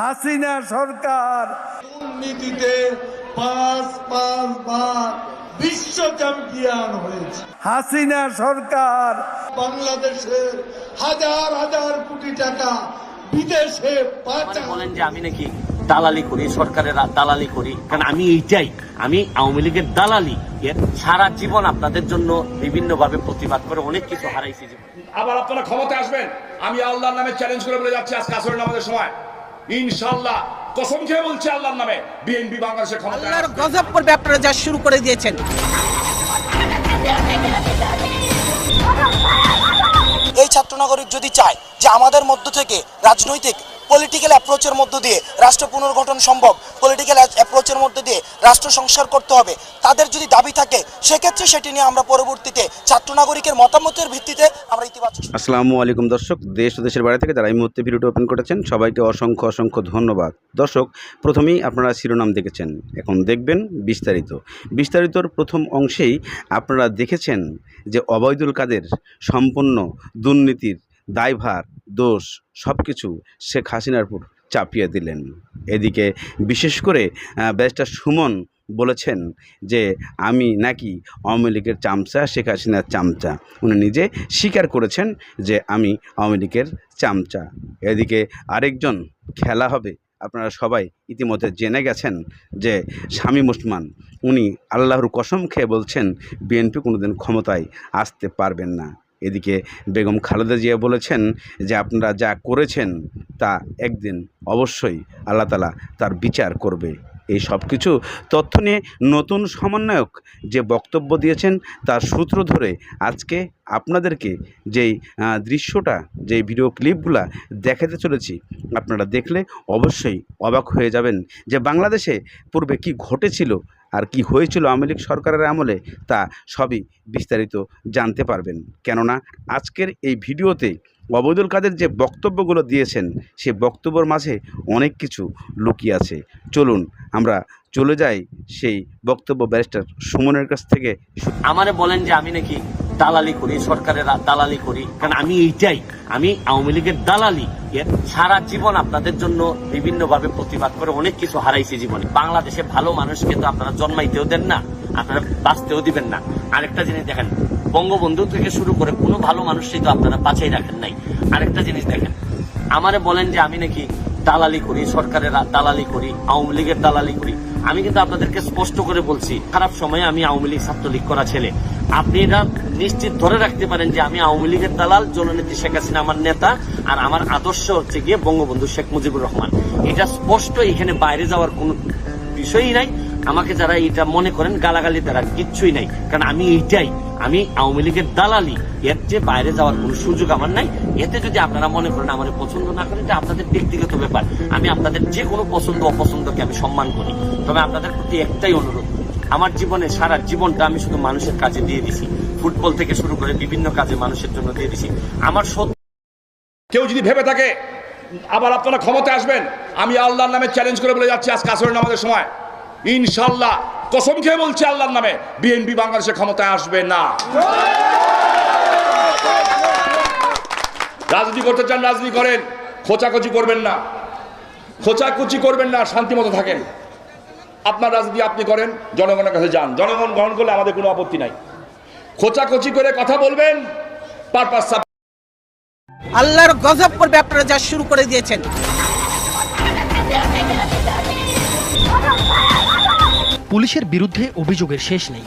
হাসিনা সরকার দুর্নীতিতে ৫ বার বিশ্ব চ্যাম্পিয়ন হয়েছে। হাসিনা সরকার বাংলাদেশের হাজার হাজার কোটি টাকা বিদেশে পাচার। বলেন যে আমি নাকি দালালি করি, সরকারের দালালি করি, কারণ আমি এইটাই, আমি আওয়ামী লীগের দালালি। সারা জীবন আপনাদের জন্য বিভিন্ন ভাবে প্রতিবাদ করে অনেক কিছু হারাইছি জীবন। আবার আপনারা ক্ষমতায় আসবেন, আমি আল্লাহর নামে চ্যালেঞ্জ করে বলে যাচ্ছি আজকে আসরের নামাজের সময় ইনশাআল্লাহ কসম খেয়ে বলছি আল্লাহর নামে, বিএনপি বাংলাদেশের ক্ষমতায় আল্লাহর গজব করবে। আপনারা যা শুরু করে দিয়েছেন। এই ছাত্র নাগরিক যদি চায় যে আমাদের মধ্য থেকে রাজনৈতিক পলিটিক্যাল অ্যাপ্রোচের মধ্য দিয়ে রাষ্ট্র পুনর্গঠন সম্ভব, পলিটিক্যাল অ্যাপ্রোচের মধ্য দিয়ে রাষ্ট্র সংস্কার করতে হবে, তাদের যদি দাবি থাকে সেক্ষেত্রে সেটি নিয়ে আমরা পরবর্তীতে ছাত্র নাগরিকের মতামতের ভিত্তিতে আমরা ইতিবাচক। আসসালামু আলাইকুম দর্শক, দেশ ও দেশের বাইরে থেকে যারা এই মুহূর্তে ভিডিওটি ওপেন করেছেন সবাইকে অসংখ্য অসংখ্য ধন্যবাদ। দর্শক, প্রথমেই আপনারা শিরোনাম দেখেছেন, এখন দেখবেন বিস্তারিতর প্রথম অংশেই আপনারা দেখেছেন যে ওবায়দুল কাদের সম্পূর্ণ দুর্নীতির দায়ভার, দোষ সব কিছু শেখ হাসিনার উপর চাপিয়ে দিলেন। এদিকে বিশেষ করে ব্যারিস্টার সুমন বলেছেন যে আমি নাকি আওয়ামী লীগের চামচা, শেখ হাসিনার চামচা। উনি নিজে স্বীকার করেছেন যে আমি আওয়ামী লীগের চামচা। এদিকে আরেকজন খেলা হবে, আপনারা সবাই ইতিমধ্যে জেনে গেছেন যে শামীম ওসমান, উনি আল্লাহর কসম খেয়ে বলছেন বিএনপি কোনোদিন ক্ষমতায় আসতে পারবেন না। এদিকে বেগম খালেদা জিয়া বলেছেন যে আপনারা যা করেছেন তা একদিন অবশ্যই আল্লাহ তাআলা তার বিচার করবে। এই সব কিছু তথ্য নিয়ে নতুন সমন্বয়ক যে বক্তব্য দিয়েছেন তার সূত্র ধরে আজকে আপনাদেরকে যেই দৃশ্যটা, যেই ভিডিও ক্লিপগুলা দেখাতে চলেছি, আপনারা দেখলে অবশ্যই অবাক হয়ে যাবেন যে বাংলাদেশে পূর্বে কি ঘটেছিল আর কি হয়েছিল আওয়ামী লীগ সরকারের আমলে, তা সবই বিস্তারিত জানতে পারবেন। কেননা আজকের এই ভিডিওতে ওবায়দুল কাদের যে বক্তব্যগুলো দিয়েছেন সে বক্তব্যের মাঝে অনেক কিছু লুকিয়ে আছে। চলুন আমরা চলে যাই সেই বক্তব্য ব্যারিস্টার সুমনের কাছ থেকে। আমারে বলেন যে আমি নাকি দালালি করি, সরকারের দালালি করি, কারণ আমি এইটাই, আমি আওয়ামী লীগের দালালি। সারা জীবন আপনাদের জন্য বিভিন্ন ভাবে প্রতিবাদ করে অনেক কিছু হারাইছি জীবনে। বাংলাদেশে ভালো মানুষকে তো আপনারা জন্মাইতেও দেন না, আপনারা বাঁচতেও দিবেন না। আরেকটা জিনিস দেখেন, বঙ্গবন্ধু থেকে শুরু করে কোনো ভালো মানুষই তো আপনারা বাঁচাই রাখেন নাই। আরেকটা জিনিস দেখেন, আমারে বলেন যে আমি নাকি দালালি করি, সরকারের দালালি করি, আওয়ামী লীগের দালালি করি। আমি কিন্তু আপনাদেরকে স্পষ্ট করে বলছি, খারাপ সময়ে আমি আওয়ামী লীগ ছাত্রলীগ করা ছেলে। আপনি এটা নিশ্চিত ধরে রাখতে পারেন যে আমি আওয়ামী লীগের দালাল, জননেত্রী শেখ হাসিনা আমার নেতা, আর আমার আদর্শ হচ্ছে গিয়ে বঙ্গবন্ধু শেখ মুজিবুর রহমান। এটা স্পষ্ট, এখানে বাইরে যাওয়ার কোনো বিষয়ই নাই। আমাকে যারা এটা মনে করেন গালাগালি তারা কিচ্ছুই নাই, কারণ আমি এইটাই, আমি আওয়ামী লীগের দালালি। এর যে বাইরে যাওয়ার কোনো সুযোগ আমার নাই। এতে যদি আপনারা মনে করেন আমার পছন্দ না করেন, এটা আপনাদের ব্যক্তিগত ব্যাপার। আমি আপনাদের যে কোনো পছন্দ অপছন্দকে আমি সম্মান করি। তবে আপনাদের প্রতি একটাই অনুরোধ, আমার জীবনে সারা জীবনটা আমি শুধু মানুষের কাজে দিয়ে দিছি, ফুটবল থেকে শুরু করে বিভিন্ন কাজে মানুষের জন্য দিয়ে দিছি। আমার কেউ যদি ভেবে থাকে আবার আপনারা ক্ষমতায় আসবেন, আমি আল্লাহর নামে চ্যালেঞ্জ করে বলে যাচ্ছি আজকে আসরের নামাজের সময় ইনশাআল্লাহ কসম খেয়ে বলছি আল্লাহর নামে, বিএনপি বাংলাদেশের ক্ষমতায় আসবে না। রাজনীতি করতে চান রাজনীতি করেন, খোঁচাখুচি করবেন না, খোঁচাখুচি করবেন না, শান্তি মতো থাকেন। আপনার রাজনীতি আপনি করেন, জনগণের কাছে যান, জনগণ গ্রহণ করলে আমাদের কোনো আপত্তি নাই। খোঁচাখুচি করে কথা বলবেন, পারপাস আল্লাহর গজব করবে। আপনারা যা শুরু করে দিয়েছেন। পুলিশের বিরুদ্ধে অভিযোগের শেষ নেই।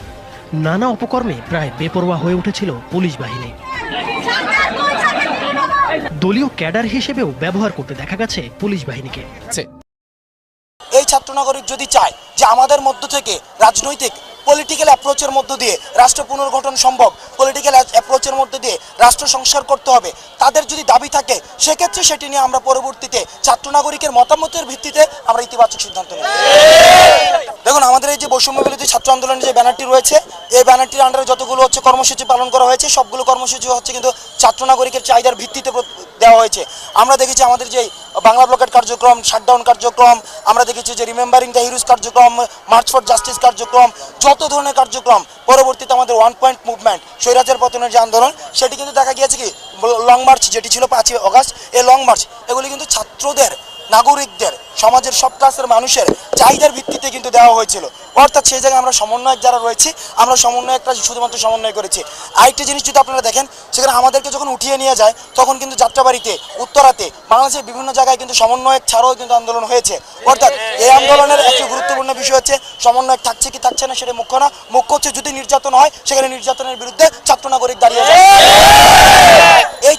নানা অপকর্মে প্রায় বেপরোয়া হয়ে উঠেছিল পুলিশ বাহিনী। দলীয় ক্যাডার হিসেবেও ব্যবহার করতে দেখা গেছে পুলিশ বাহিনীকে। এই ছাত্র নাগরিক যদি চায় যে আমাদের মধ্য থেকে রাজনৈতিক পলিটিক্যাল অ্যাপ্রোচের মধ্য দিয়ে রাষ্ট্র পুনর্গঠন সম্ভব, পলিটিক্যাল অ্যাপ্রোচের মধ্য দিয়ে রাষ্ট্র সংস্কার করতে হবে, তাদের যদি দাবি থাকে সেক্ষেত্রে সেটি নিয়ে আমরা পরবর্তীতে ছাত্র নাগরিকের মতামতের ভিত্তিতে আমরা ইতিবাচক সিদ্ধান্ত নেব। দেখুন, আমাদের এই যে বৈষম্য বিরোধী ছাত্র আন্দোলনের যে ব্যানারটি রয়েছে, এই ব্যানারটির আন্ডারে যতগুলো হচ্ছে কর্মসূচি পালন করা হয়েছে, সবগুলো কর্মসূচি হচ্ছে কিন্তু ছাত্র নাগরিকের চাহিদার ভিত্তিতে দেওয়া হয়েছে। আমরা দেখেছি আমাদের যে বাংলা ব্লকেট কার্যক্রম, শাটডাউন কার্যক্রম, আমরা দেখেছি যে রিমেম্বারিং দ্য হিরোজ কার্যক্রম, মার্চ ফর জাস্টিস কার্যক্রম, যত ধরনের কার্যক্রম, পরবর্তীতে আমাদের 1 পয়েন্ট মুভমেন্ট, স্বৈরাচার পতনের যে আন্দোলন, সেটি কিন্তু দেখা গিয়েছে কি লং মার্চ যেটি ছিল 5ই আগস্ট, এই লং মার্চ এগুলি কিন্তু ছাত্রদের নাগরিকদের, সমাজের সব ক্লাসের মানুষের চাহিদার ভিত্তিতে কিন্তু দেওয়া হয়েছিল। অর্থাৎ সেই জায়গায় আমরা সমন্বয়ক যারা রয়েছি, আমরা সমন্বয়করা শুধুমাত্র সমন্বয় করেছি। আরেকটি জিনিস যদি আপনারা দেখেন, সেখানে আমাদেরকে যখন উঠিয়ে নিয়ে যায় তখন কিন্তু যাত্রাবাড়িতে, উত্তরাতে, বাংলাদেশের বিভিন্ন জায়গায় কিন্তু সমন্বয়ক ছাড়াও কিন্তু আন্দোলন হয়েছে। অর্থাৎ এই আন্দোলনের একটি গুরুত্বপূর্ণ বিষয় হচ্ছে সমন্বয়ক থাকছে কি থাকছে না সেটা মুখ্য না, মুখ্য হচ্ছে যদি নির্যাতন হয় সেখানে নির্যাতনের বিরুদ্ধে ছাত্র নাগরিক দাঁড়িয়ে যায়। এই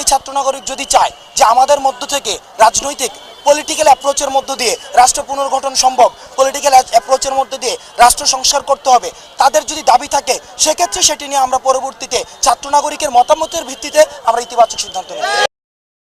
ছাত্র নাগরিক যদি চায় যে আমাদের মধ্য থেকে রাজনৈতিক পলিটিক্যাল অ্যাপ্রোচের মধ্য দিয়ে রাষ্ট্র পুনর্গঠন সম্ভব, পলিটিক্যাল অ্যাপ্রোচের মধ্য দিয়ে রাষ্ট্র সংস্কার করতে হবে, তাদের যদি দাবি থাকে সেক্ষেত্রে সেটি নিয়ে আমরা পরবর্তীতে ছাত্র নাগরিকের মতামতের ভিত্তিতে আমরা ইতিবাচক সিদ্ধান্ত নেব।